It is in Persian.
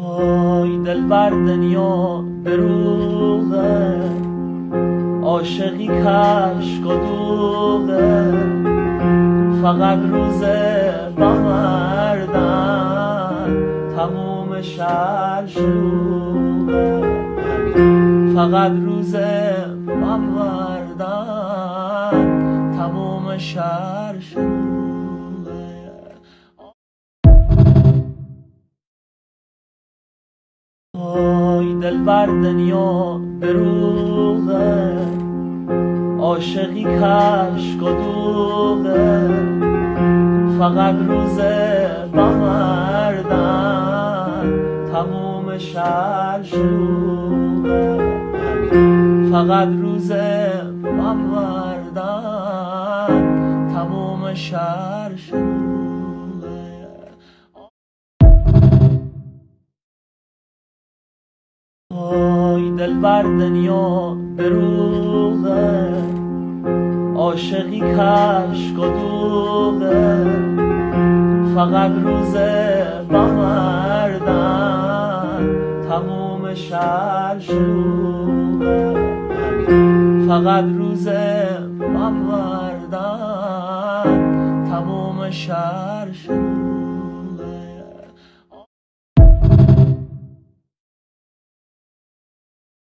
وای دلبر دنیا دروغه، عاشقی کشک و دوغه، فقط روز بمردن تموم شهر شلوغه، فقط روز بمردن تموم شهر شلوغه. وای دلبر دنیا دروغه، عاشقی کشک و دوغه، فقط روز بمردن تموم شهر شلوغه، فقط روز بمردن تموم شهر شلوغه. وای دلبر دنیا دروغه، عاشقی کشک و دوغه، فقط روز بمردن تموم شهر شلوغه، فقط روز بمردن تموم شهر شلوغه.